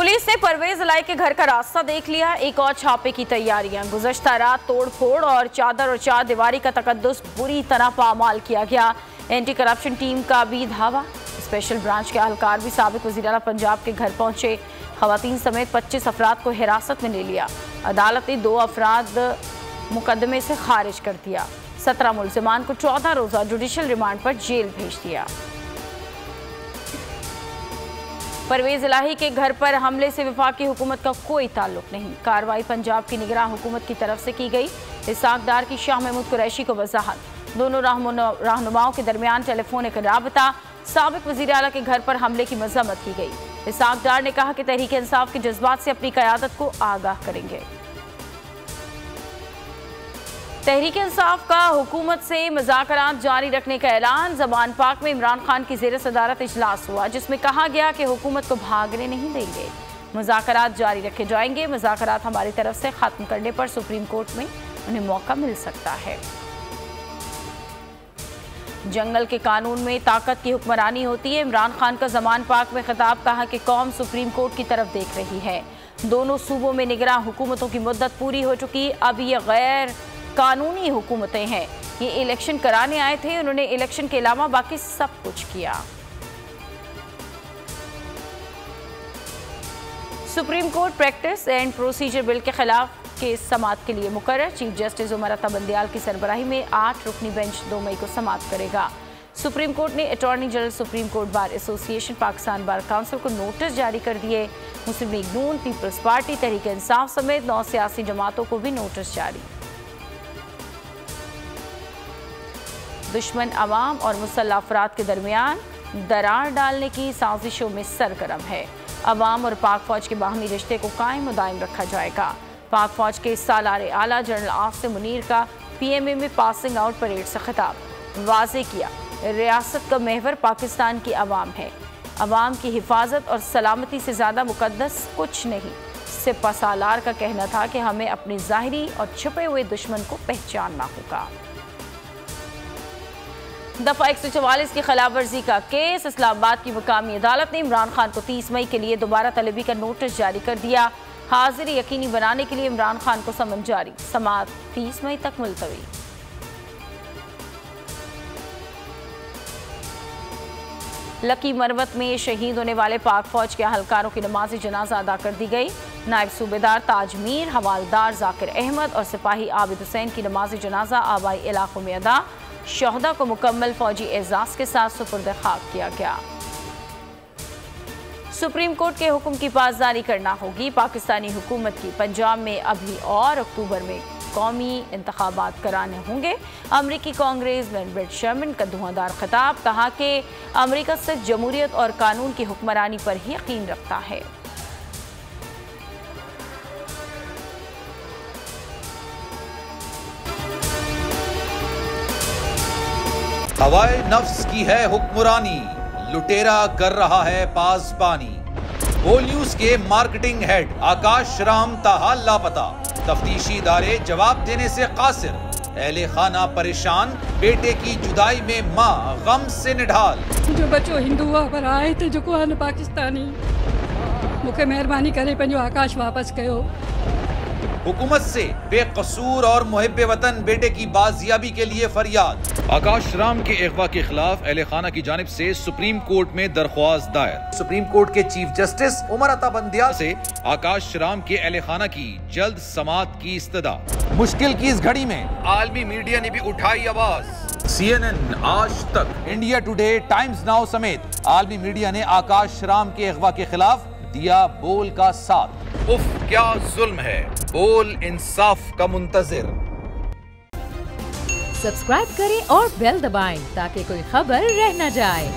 Police ने परवेज इलाई के घर का रास्ता देख लिया। एक और छापे की तैयारियां। गुज़श्ता रात तोड़फोड़ और चार दीवारी का तकद्दुस बुरी तरह पामाल किया गया। एंटी करप्शन टीम का भी धावा। स्पेशल ब्रांच के अहलकार भी साबिक वज़ीर आला पंजाब के घर पहुंचे। खवातीन समेत 25 अफराद को हिरासत में ले लिया। अदालत ने 2 अफराद मुकदमे से खारिज कर दिया। 17 मुल्ज़िमान को 14 रोज़ा जुडिशल रिमांड पर जेल भेज दिया। परवेज इलाही के घर पर हमले से वफाकी हुकूमत का कोई ताल्लुक नहीं। कार्रवाई पंजाब की निगरान हुकूमत की तरफ से की गई। इसहाक डार की शाह महमूद कुरैशी को वजाहत। दोनों रहनुमाओं के दरमियान टेलीफोनिक राबता। साबिक वज़ीर आला के घर पर हमले की मजम्मत की गई। इसहाक डार ने कहा कि तहरीक इंसाफ के जज्बात से अपनी क़यादत को आगाह करेंगे। तहरीक इंसाफ का हुकूमत से मुज़ाकरात जारी रखने का ऐलान। ज़मान पाक में इमरान खान की ज़ेर सदारत इजलास हुआ, जिसमें कहा गया कि हुकूमत को भागने नहीं देंगे, मुज़ाकरात जारी रखे जाएंगे। मुज़ाकरात हमारी तरफ से ख़त्म करने पर सुप्रीम कोर्ट में उन्हें मौका मिल सकता है। जंगल के कानून में ताकत की हुक्मरानी होती है। इमरान खान का ज़मान पाक में खिताब। कहा कि कौम सुप्रीम कोर्ट की तरफ देख रही है। दोनों सूबों में निगरान हुकूमतों की मुद्दत पूरी हो चुकी। अब ये गैर कानूनी हुकूमतें हैं। ये इलेक्शन कराने आए थे, उन्होंने इलेक्शन के अलावा बाकी सब कुछ किया। Supreme court practice and procedure bill के खिलाफ केस समाअत के लिए मुकर्रर। चीफ जस्टिस उमर अता बंदियाल की सरबराही में 8 रुकनी बेंच 2 मई को समाअत करेगा। सुप्रीम कोर्ट ने attorney general, supreme court bar association, Pakistan bar council को नोटिस जारी कर दिए। मुस्लिम लीग नून, पीपल्स पार्टी, तहरीक इंसाफ समेत 9 सियासी जमातों को भी नोटिस जारी। दुश्मन अवाम और मुसल्लह अफराद के दरमियान दरार डालने की साजिशों में सरगर्म है। अवाम और पाक फौज के बाहमी रिश्ते को कायम दायम रखा जाएगा। पाक फौज के सालारे आला जनरल आसिम मुनीर का PMA में पासिंग आउट परेड से खिताब। वाज़े किया, रियासत का महवर पाकिस्तान की अवाम है। अवाम की हिफाजत और सलामती से ज़्यादा मुकद्दस कुछ नहीं। सिपा सालार का कहना था कि हमें अपने ज़ाहिरी और छुपे हुए दुश्मन को पहचानना होगा। दफा 144 की खिलाफ वर्जी का केस। इस्लामाबाद की मुकामी अदालत ने इमरान खान को 30 मई के लिए दोबारा तलबी का नोटिस जारी कर दिया। हाजिरी यकीनी बनाने के लिए इमरान खान को समन जारी। समाअत 30 मई तक मुलतवी। लकी मरवत में शहीद होने वाले पाक फौज के अहलकारों की नमाज जनाजा अदा कर दी गई। नायब सूबेदार ताज मीर, हवालदार जाकिर अहमद और सिपाही आबिद हुसैन की नमाज जनाजा आबाई इलाकों में अदा। शहदा को मुकम्मल फौजी एजाज के साथ सुपुर्द खाक किया गया। सुप्रीम कोर्ट के हुक्म की पासदारी करना होगी पाकिस्तानी हुकूमत की। पंजाब में अभी और अक्टूबर में कौमी इंतखाबात कराने होंगे। अमरीकी कांग्रेस में ब्रेट शर्मन का धुआंधार खिताब। कहा कि अमरीका सिर्फ जमहूरियत और कानून की हुक्मरानी पर ही यकीन रखता है। हवाए नफ्स की है हुक्मरानी, लुटेरा कर रहा है पासबानी। बोल न्यूज के मार्केटिंग हेड आकाश राम ताहाल लापता। तफ्तीशी इदारे जवाब देने से कासिर। अहले खाना परेशान, बेटे की जुदाई में माँ गम से निढाल। जो बच्चो हिंदू पर आए थे जो को पाकिस्तानी, मुझे मेहरबानी करे पंजो आकाश वापस कयो। हुकूमत से बेकसूर और मुहिब्बे वतन बेटे की बाजियाबी के लिए फरियाद। आकाश राम के अगवा के खिलाफ अहले खाना की जानिब से सुप्रीम कोर्ट में दरख्वास्त दायर। सुप्रीम कोर्ट के चीफ जस्टिस उमर अता बंदियाल से आकाश राम के अहले खाना की जल्द समाअत की इस्तदा। मुश्किल की इस घड़ी में आलमी मीडिया ने भी उठाई आवाज। CNN, आज तक, इंडिया टुडे, टाइम्स नाउ समेत आलमी मीडिया ने आकाश राम के अगवा के खिलाफ दिया बोल का साथ। उफ क्या जुल्म है, बोल इंसाफ का मुंतजिर। सब्सक्राइब करें और बेल दबाएं ताकि कोई खबर रह न जाए।